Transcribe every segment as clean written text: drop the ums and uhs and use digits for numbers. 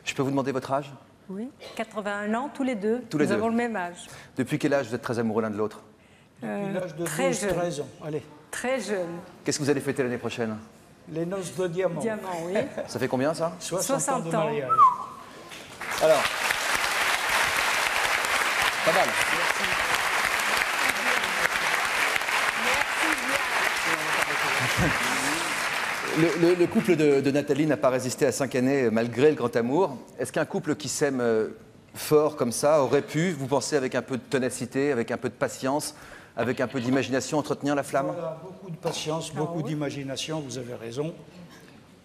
Je peux vous demander votre âge? Oui, 81 ans, tous les deux. Tous les Nous deux. avons le même âge. Depuis quel âge vous êtes très amoureux l'un de l'autre? Depuis l'âge de très 12-13 ans. Allez, Très jeune. Qu'est-ce que vous allez fêter l'année prochaine? les noces de diamant. Diamant, oui. Ça fait combien ça? 60 ans de 60 ans. mariage. Alors, pas mal. Le couple de Nathalie n'a pas résisté à 5 années malgré le grand amour. Est-ce qu'un couple qui s'aime fort comme ça aurait pu, vous pensez, avec un peu de ténacité, avec un peu de patience, avec un peu d'imagination, entretenir la flamme? Voilà, beaucoup de patience, beaucoup d'imagination, vous avez raison.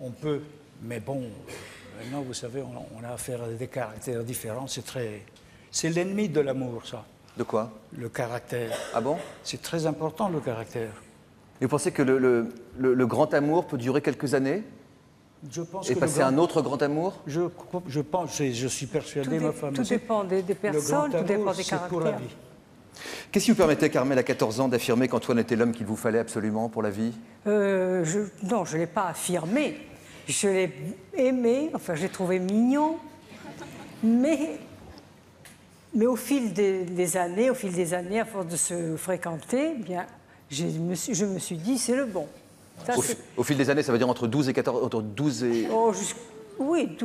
On peut, mais bon, maintenant, vous savez, on a affaire à des caractères différents. C'est l'ennemi de l'amour, ça, De quoi? le caractère. Ah bon? C'est très important, le caractère. Et vous pensez que le grand amour peut durer quelques années Je pense et que passer à un autre grand amour? je pense, je suis persuadé, ma femme Tout aussi, dépend des le personnes, grand tout dépend amour, des c'est pour la caractères. vie. Qu'est-ce qui vous permettait, Carmel, à 14 ans, d'affirmer qu'Antoine était l'homme qu'il vous fallait absolument pour la vie? Non, je ne l'ai pas affirmé. Je l'ai aimé, enfin, je l'ai trouvé mignon. Mais au fil des années, à force de se fréquenter, eh bien, je me suis dit, c'est le bon. Ça, Au fil des années, ça veut dire entre 12 et 14, entre 12 et... oui,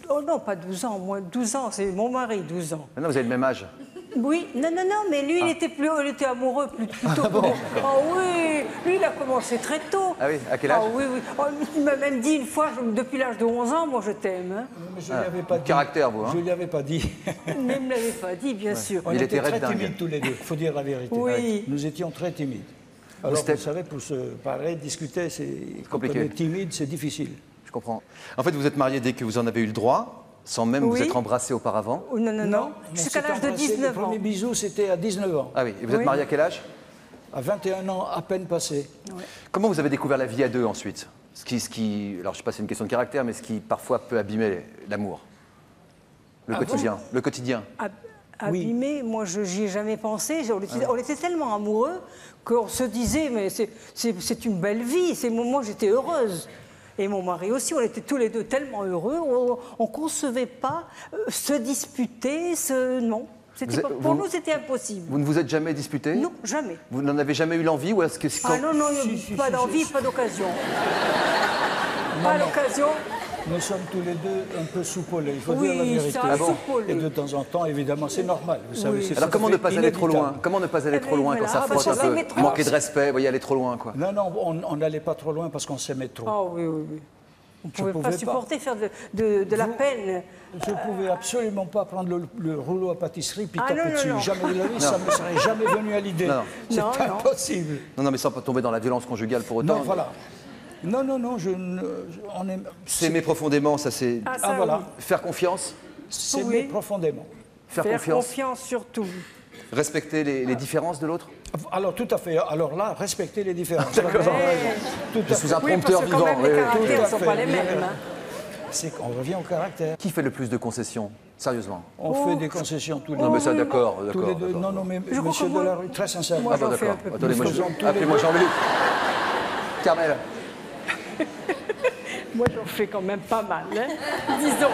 oh non, pas 12 ans, moins 12 ans, c'est mon mari, 12 ans. Maintenant, vous avez le même âge. Oui, non, mais lui, il était amoureux plus tôt que moi. Ah oui, lui, il a commencé très tôt. Ah oui, à quel âge? Ah oui. Oh, il m'a même dit une fois, depuis l'âge de 11 ans, moi, je t'aime. Hein. Mais je ne lui avais pas dit. Caractère, vous, hein? Je ne lui avais pas dit. Mais il ne me l'avait pas dit, bien sûr. On Il était était très dingue. timides tous les deux, il faut dire la vérité. Oui. Nous étions très timides. Alors, C'était- vous savez, pour se parler, discuter, quand compliqué. on est timide, c'est difficile. Je comprends. En fait, vous êtes mariés dès que vous en avez eu le droit, sans même vous Oui. être embrassés auparavant. Oh, non. on Jusqu'à s'est l'âge de embrassés, 19 Le ans. premier bisou, c'était à 19 ans. Ah oui, et vous êtes Oui. mariés à quel âge? À 21 ans, à peine passé. Comment vous avez découvert la vie à deux ensuite? Alors je ne sais pas si c'est une question de caractère, mais ce qui parfois peut abîmer l'amour. Le quotidien. Le quotidien. Abîmé, moi, j'y ai jamais pensé. On était tellement amoureux qu'on se disait, mais c'est une belle vie. Moi, j'étais heureuse. Et mon mari aussi, on était tous les deux tellement heureux, on ne concevait pas se disputer, non. Pour nous, c'était impossible. Vous ne vous êtes jamais disputé? Non, jamais. Vous n'en avez jamais eu l'envie ou est-ce que Ah non, pas d'envie, pas d'occasion. Pas l'occasion. Nous sommes tous les deux un peu soupolés, il faut Oui, dire la vérité. ça, Ah bon soupolés. Et de temps en temps, évidemment, c'est normal. Vous savez, c'est Alors tout à comment fait ne pas aller trop loin? inévitable. Comment ne pas aller trop ben, loin quand voilà. ça Ah, bah, frotte un ça peu? s'aimait trop. Manquer de respect, vous voyez, aller trop loin, quoi. Non, on n'allait pas trop loin parce qu'on s'aimait trop. Ah oui. On ne pouvait pas pouvais supporter faire de la peine. Je ne pouvais absolument pas prendre le rouleau à pâtisserie puis Ah, taper non, dessus. non. Jamais de la vie, ça ne me serait jamais venu à l'idée. Non. C'est Non. impossible. Non, mais sans pas tomber dans la violence conjugale pour autant. Non, voilà. Non, on est... S'aimer profondément, ça c'est... Ah, Ah, voilà. Faire confiance, S'aimer Oui. profondément. faire Faire confiance, confiance surtout. respecter les différences de l'autre. Alors, tout à fait. Alors là, respecter les différences. D'accord. Vous avez raison. Tout Je à suis fait. un Oui, prompteur parce que quand vivant. même, les oui, oui. caractères Tout ne à sont fait. pas les mêmes. Hein. C'est qu'on revient au caractère. Qui fait le plus de concessions? Sérieusement. On fait des concessions tous les Non, deux. mais ça, d'accord. Tous les deux. Non, mais Je crois monsieur que moi- Delarue, très sincèrement. Moi, Ah bah j'en fais d'accord. un peu Attendez, plus. moi, Nous faisons tous les appelez-moi deux. Jean-Luc. Carmel. Moi, j'en fais quand même pas mal, hein. Disons.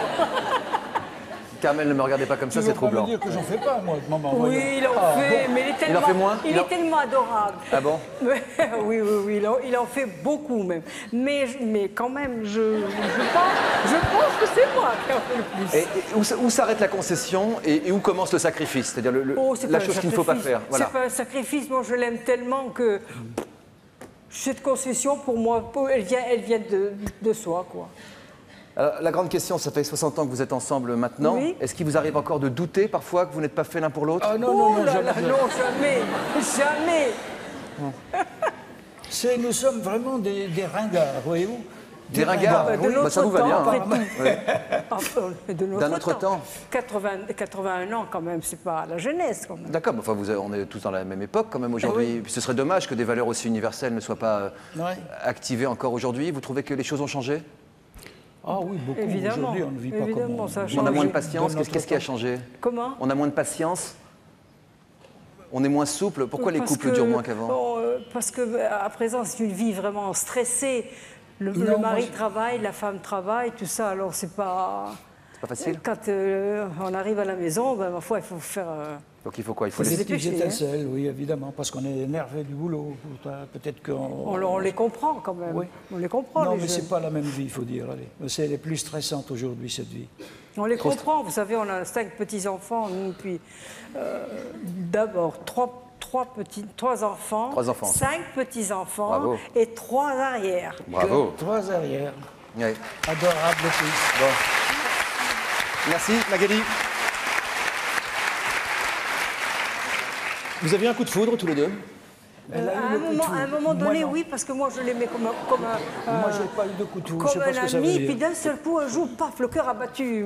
Carmel, ne me regardez pas comme ça, Tu c'est veux pas me troublant. dire que j'en fais pas, moi, maman. Oui, voyons. il en Ah, fait, bon. mais il est tellement, Il en fait moins il est tellement adorable. Ah bon? Oui, il en fait beaucoup même. Mais quand même, je pense que c'est moi qui en fais le plus. Et où s'arrête la concession et où commence le sacrifice? C'est-à-dire Oh, c'est la pas un chose qu'il ne faut pas sacrifice. faire. Voilà. C'est pas un sacrifice, moi je l'aime tellement que cette concession, pour moi, elle vient de soi, quoi. Alors, la grande question, ça fait 60 ans que vous êtes ensemble maintenant. Oui. Est-ce qu'il vous arrive encore de douter parfois que vous n'êtes pas fait l'un pour l'autre? Ah non, Oh non, là jamais. là, non, jamais. Nous sommes vraiment des ringards, voyez-vous. Des ringards? De Oui, notre ça vous va temps, bien. après hein. tout. Oui. Enfin, de D'un autre temps. 81 ans, quand même, c'est pas la jeunesse, quand même. D'accord, mais enfin, on est tous dans la même époque quand même aujourd'hui. Puis ce serait dommage que des valeurs aussi universelles ne soient pas Ouais. activées encore aujourd'hui. Vous trouvez que les choses ont changé? Ah oui, beaucoup. Évidemment, Aujourd'hui, on ne vit pas évidemment, comme ça a On a changé. moins de patience. Dans notre Qu'est-ce qui a temps. changé? Comment? On a moins de patience? On est moins souple? Pourquoi les couples durent moins qu'avant? Parce qu'à présent, c'est une vie vraiment stressée. Le Non, mari moi, travaille, la femme travaille, tout ça, alors c'est pas... Pas facile? Quand on arrive à la maison, ben, ma foi, il faut faire... Donc il faut quoi? Il faut Faut se les... Des petites dépêcher, hein. étincelles, oui, évidemment, parce qu'on est énervé du boulot. Peut-être qu'on... On les comprend quand même. Oui. On les comprend, Non, les mais jeunes. c'est pas la même vie, il faut dire. Allez. Elle est plus stressante aujourd'hui, cette vie. On les comprend. Vous savez, on a 5 petits-enfants, nous, puis d'abord 3 enfants, 3 enfants. 5 petits-enfants Bravo. et 3 arrières. Bravo. 3 arrières. Oui. Adorable tous. Bon. Merci Magali. Vous avez eu un coup de foudre tous les deux? Elle a eu À le coup de à un foudre. moment Moi, donné, non. oui, parce que moi, je l'aimais comme un, Moi, j'ai pas eu de coup de foudre. Je sais comme pas ce un que ça veut ami, dire. puis d'un seul coup, un jour, paf, le cœur a battu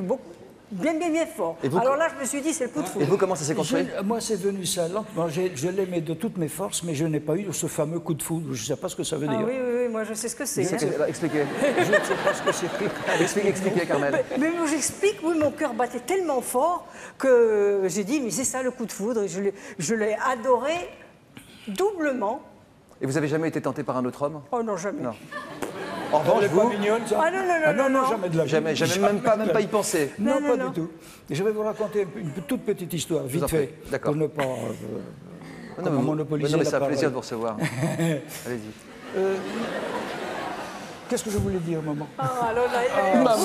bien fort. Et vous, Alors là, je me suis dit, c'est le coup de Et foudre. vous, comment ça s'est construit? Moi, c'est venu ça lentement. Je l'aimais de toutes mes forces, mais je n'ai pas eu ce fameux coup de foudre. Je ne sais pas ce que ça veut Ah dire. oui, moi, je sais ce que c'est. hein. Expliquez. Je ne sais pas ce que c'est. Expliquez, Carmel. Mais moi, j'explique, oui, mon cœur battait tellement fort que j'ai dit, mais c'est ça le coup de foudre. Et je l'ai adoré doublement. Et vous avez jamais été tenté par un autre homme? Oh non, jamais. Non. En revanche, Elle est pas vous, mignonne, ça? Ah non, non, jamais de la vie. jamais même pas y penser. Non, Non, pas non. du tout. Et je vais vous raconter une toute petite histoire, vous vite en fait, prie. D'accord. pour ne pas Non, mais monopoliser mais c'est la un parole. plaisir de vous recevoir. Allez-y. Qu'est-ce que je voulais dire, maman? Ah, alors là, Maman.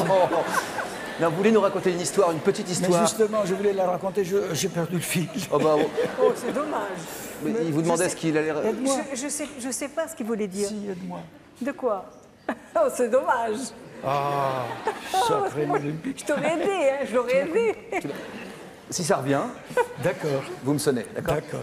Non, vous voulez nous raconter une histoire, une petite Mais histoire? justement, je voulais la raconter, j'ai perdu le fil. Oh bah, oh, c'est dommage. mais il vous demandait je ce qu'il allait... Aide-moi. Je sais pas ce qu'il voulait dire. Si, aide-moi. De quoi? Oh, c'est dommage. Ah, sacré Olympique. Je t'aurais aidé, hein, je l'aurais aidé. Si ça revient, D'accord, vous me sonnez, d'accord? d'accord.